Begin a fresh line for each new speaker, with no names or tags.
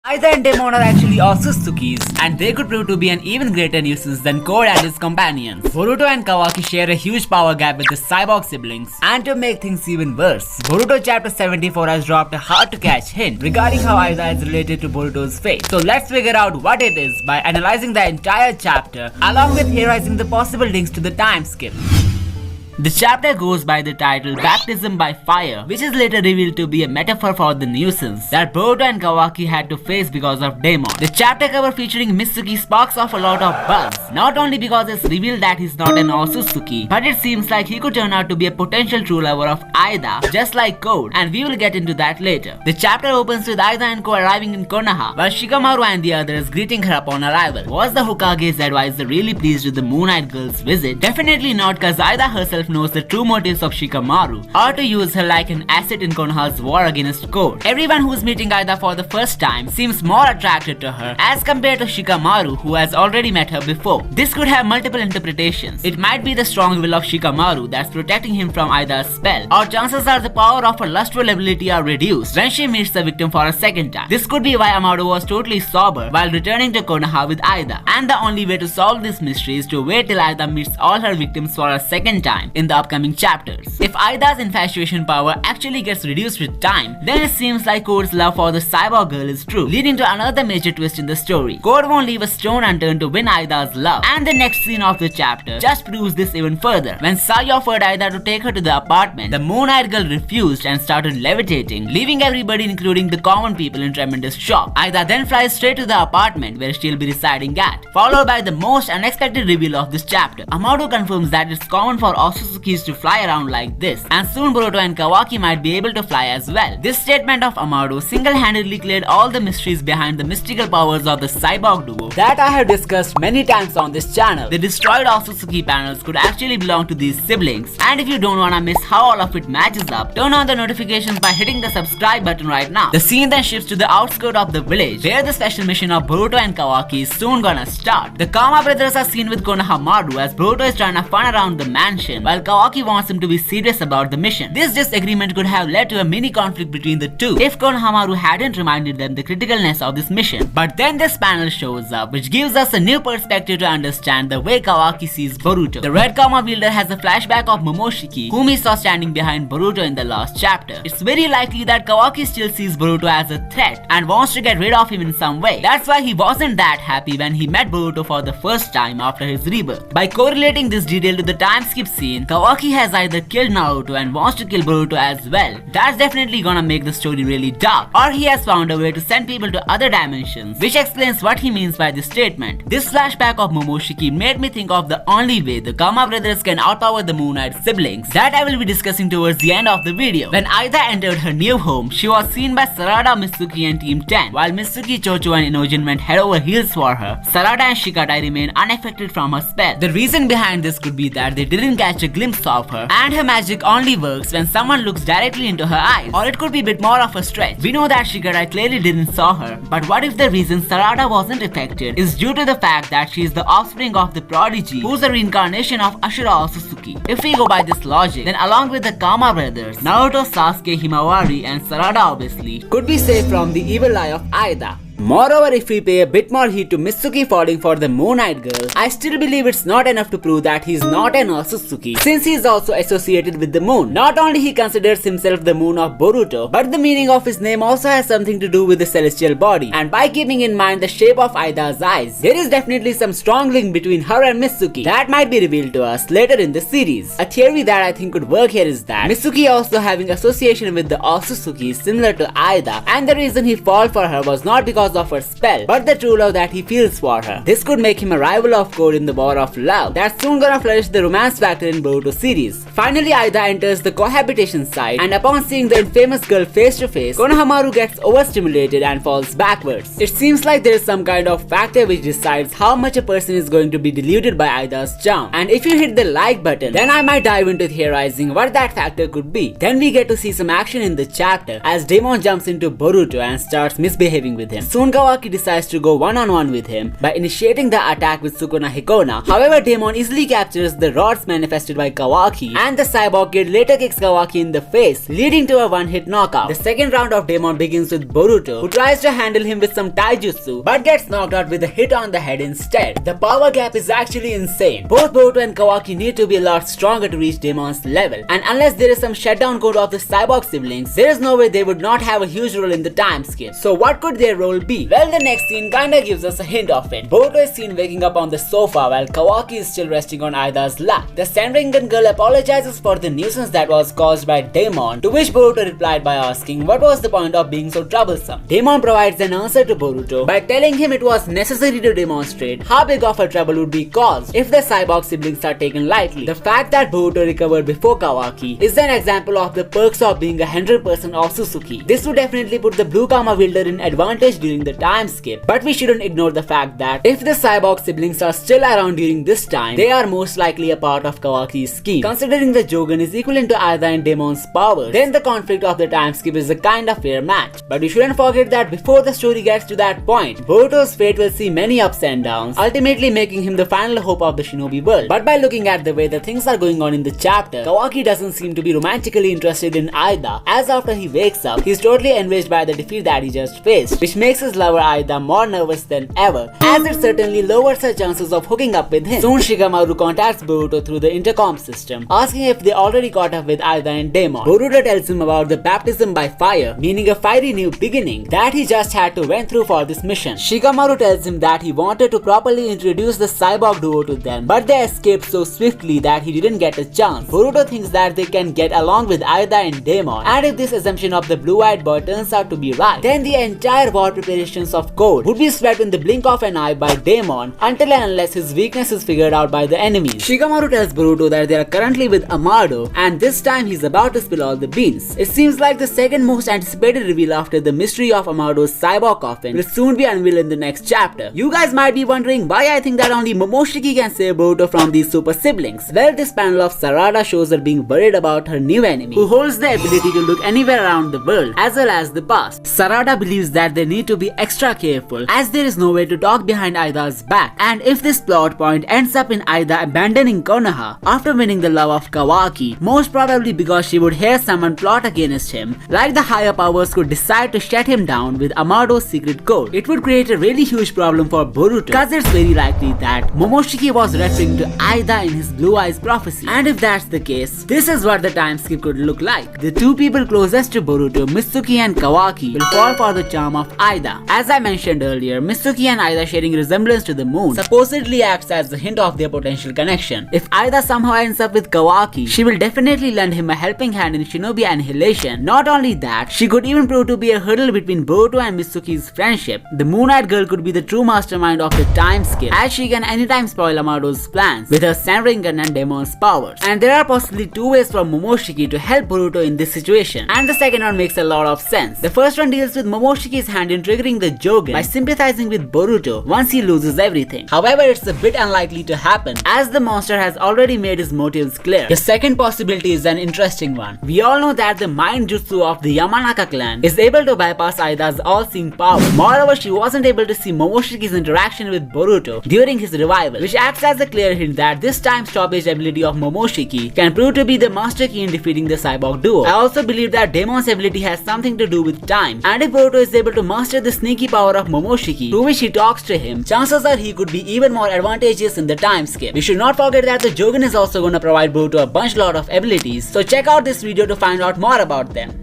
Eida and Daemon are actually Otsutsukis, and they could prove to be an even greater nuisance than Core and his companions. Boruto and Kawaki share a huge power gap with the cyborg siblings, and to make things even worse, Boruto Chapter 74 has dropped a hard-to-catch hint regarding how Eida is related to Boruto's fate. So let's figure out what it is by analyzing the entire chapter, along with theorizing the possible links to the time skip. The chapter goes by the title Baptism by Fire, which is later revealed to be a metaphor for the nuisance that Boruto and Kawaki had to face because of Daemon. The chapter cover featuring Mitsuki sparks off a lot of buzz, not only because it's revealed that he's not an Otsutsuki, but it seems like he could turn out to be a potential true lover of Eida, just like Code, and we will get into that later. The chapter opens with Eida and Ko arriving in Konoha, while Shikamaru and the others greeting her upon arrival. Was the Hokage's advisor really pleased with the Moon Knight girl's visit? Definitely not, cause Eida herself knows the true motives of Shikamaru, or to use her like an asset in Konoha's war against Code. Everyone who's meeting Eida for the first time seems more attracted to her as compared to Shikamaru, who has already met her before. This could have multiple interpretations. It might be the strong will of Shikamaru that's protecting him from Eida's spell, or chances are the power of her lustful ability are reduced when she meets the victim for a second time. This could be why Amado was totally sober while returning to Konoha with Eida, and the only way to solve this mystery is to wait till Eida meets all her victims for a second time in the upcoming chapters. If Eida's infatuation power actually gets reduced with time, then it seems like Code's love for the cyborg girl is true, leading to another major twist in the story. Code won't leave a stone unturned to win Eida's love, and the next scene of the chapter just proves this even further. When Sai offered Eida to take her to the apartment, the Moon Knight girl refused and started levitating, leaving everybody including the common people in tremendous shock. Eida then flies straight to the apartment where she'll be residing at, followed by the most unexpected reveal of this chapter. Amado confirms that it's common for Otsutsuki to fly around like this, and soon Boruto and Kawaki might be able to fly as well. This statement of Amado single-handedly cleared all the mysteries behind the mystical powers of the cyborg duo that I have discussed many times on this channel. The destroyed Otsutsuki panels could actually belong to these siblings, and if you don't wanna miss how all of it matches up, turn on the notifications by hitting the subscribe button right now. The scene then shifts to the outskirts of the village, where the special mission of Boruto and Kawaki is soon gonna start. The Kama brothers are seen with Konohamaru as Boruto is trying to fun around the mansion, while Kawaki wants him to be serious about the mission. This disagreement could have led to a mini conflict between the two if Konohamaru hadn't reminded them the criticalness of this mission. But then this panel shows up, which gives us a new perspective to understand the way Kawaki sees Boruto. The red Kama wielder has a flashback of Momoshiki, whom he saw standing behind Boruto in the last chapter. It's very likely that Kawaki still sees Boruto as a threat and wants to get rid of him in some way. That's why he wasn't that happy when he met Boruto for the first time after his rebirth. By correlating this detail to the time skip scene, Kawaki has either killed Naruto and wants to kill Boruto as well. That's definitely gonna make the story really dark. Or he has found a way to send people to other dimensions, which explains what he means by this statement. This flashback of Momoshiki made me think of the only way the Kama brothers can outpower the Moon Knight siblings, that I will be discussing towards the end of the video. When Eida entered her new home, she was seen by Sarada, Mitsuki and Team 10. While Mitsuki, Chocho and Inojin went head over heels for her, Sarada and Shikatai remain unaffected from her spell. The reason behind this could be that they didn't catch a glimpse of her, and her magic only works when someone looks directly into her eyes, or it could be a bit more of a stretch. We know that Shikatai clearly didn't saw her, but what if the reason Sarada wasn't affected is due to the fact that she is the offspring of the prodigy, who's a reincarnation of Ashura Otsutsuki? If we go by this logic, then along with the Kama brothers, Naruto, Sasuke, Himawari and Sarada obviously could be saved from the evil eye of Eida. Moreover, if we pay a bit more heed to Mitsuki falling for the Moon Knight girl, I still believe it's not enough to prove that he's not an Otsutsuki, since he is also associated with the moon. Not only he considers himself the moon of Boruto, but the meaning of his name also has something to do with the celestial body, and by keeping in mind the shape of Eida's eyes, there is definitely some strong link between her and Mitsuki that might be revealed to us later in the series. A theory that I think could work here is that Mitsuki also having association with the Otsutsuki similar to Eida, and the reason he fall for her was not because of her spell, but the true love that he feels for her. This could make him a rival of Code in the war of love that's soon gonna flourish the romance factor in Boruto series. Finally, Eida enters the cohabitation site, and upon seeing the infamous girl face to face, Konohamaru gets overstimulated and falls backwards. It seems like there is some kind of factor which decides how much a person is going to be deluded by Eida's charm, and if you hit the like button, then I might dive into theorizing what that factor could be. Then we get to see some action in the chapter as Daemon jumps into Boruto and starts misbehaving with him. Soon Kawaki decides to go one-on-one with him by initiating the attack with Sukuna Hikona. However, Daemon easily captures the rods manifested by Kawaki, and the cyborg kid later kicks Kawaki in the face, leading to a one-hit knockout. The second round of Daemon begins with Boruto, who tries to handle him with some taijutsu, but gets knocked out with a hit on the head instead. The power gap is actually insane. Both Boruto and Kawaki need to be a lot stronger to reach Daemon's level, and unless there is some shutdown code of the cyborg siblings, there is no way they would not have a huge role in the time skip. So what could their role be? Well, the next scene kinda gives us a hint of it. Boruto is seen waking up on the sofa while Kawaki is still resting on Aida's lap. The Senringan girl apologizes for the nuisance that was caused by Daemon, to which Boruto replied by asking what was the point of being so troublesome. Daemon provides an answer to Boruto by telling him it was necessary to demonstrate how big of a trouble would be caused if the cyborg siblings are taken lightly. The fact that Boruto recovered before Kawaki is an example of the perks of being a 100% Otsutsuki. This would definitely put the blue karma wielder in advantage during the time skip, but we shouldn't ignore the fact that if the cyborg siblings are still around during this time, they are most likely a part of Kawaki's scheme. Considering the Jogan is equivalent to Eida and Daemon's powers, then the conflict of the time skip is a kind of fair match. But we shouldn't forget that before the story gets to that point, Boruto's fate will see many ups and downs, ultimately making him the final hope of the shinobi world. But by looking at the way the things are going on in the chapter, Kawaki doesn't seem to be romantically interested in Eida, as after he wakes up, he's totally enraged by the defeat that he just faced, which makes his lover Eida more nervous than ever, as it certainly lowers her chances of hooking up with him. Soon Shikamaru contacts Boruto through the intercom system, asking if they already caught up with Eida and Daemon. Boruto tells him about the baptism by fire, meaning a fiery new beginning, that he just had to went through for this mission. Shikamaru tells him that he wanted to properly introduce the cyborg duo to them, but they escaped so swiftly that he didn't get a chance. Boruto thinks that they can get along with Eida and Daemon, and if this assumption of the blue-eyed boy turns out to be right, then the entire war preparations of code would be swept in the blink of an eye by Daemon until and unless his weakness is figured out by the enemies. Shikamaru tells Boruto that they are currently with Amado, and this time he's about to spill all the beans. It seems like the second most anticipated reveal after the mystery of Amado's cyborg coffin will soon be unveiled in the next chapter. You guys might be wondering why I think that only Momoshiki can save Boruto from these super siblings. Well, this panel of Sarada shows her being worried about her new enemy, who holds the ability to look anywhere around the world as well as the past. Sarada believes that they need to be extra careful as there is no way to talk behind Aida's back, and if this plot point ends up in Eida abandoning Konoha after winning the love of Kawaki, most probably because she would hear someone plot against him, like the higher powers could decide to shut him down with Amado's secret code, it would create a really huge problem for Boruto, cause it's very likely that Momoshiki was referring to Eida in his Blue Eyes prophecy, and if that's the case, this is what the time skip could look like. The two people closest to Boruto, Mitsuki and Kawaki, will fall for the charm of Eida. As I mentioned earlier, Mitsuki and Eida sharing resemblance to the moon supposedly acts as a hint of their potential connection. If Eida somehow ends up with Kawaki, she will definitely lend him a helping hand in shinobi annihilation. Not only that, she could even prove to be a hurdle between Boruto and Mitsuki's friendship. The Moon-Eyed Girl could be the true mastermind of the time skip, as she can anytime spoil Amado's plans with her Senringan and Daemon's powers. And there are possibly two ways for Momoshiki to help Boruto in this situation, and the second one makes a lot of sense. The first one deals with Momoshiki's hand in triggering the Jogan by sympathizing with Boruto once he loses everything. However, it's a bit unlikely to happen, as the monster has already made his motives clear. The second possibility is an interesting one. We all know that the mind jutsu of the Yamanaka clan is able to bypass Aida's all-seeing power. Moreover, she wasn't able to see Momoshiki's interaction with Boruto during his revival, which acts as a clear hint that this time stoppage ability of Momoshiki can prove to be the master key in defeating the cyborg duo. I also believe that Daemon's ability has something to do with time, and if Boruto is able to master the sneaky power of Momoshiki, through which he talks to him, chances are he could be even more advantageous in the time skip. We should not forget that the Jogan is also gonna provide Boruto a bunch lot of abilities, so check out this video to find out more about them.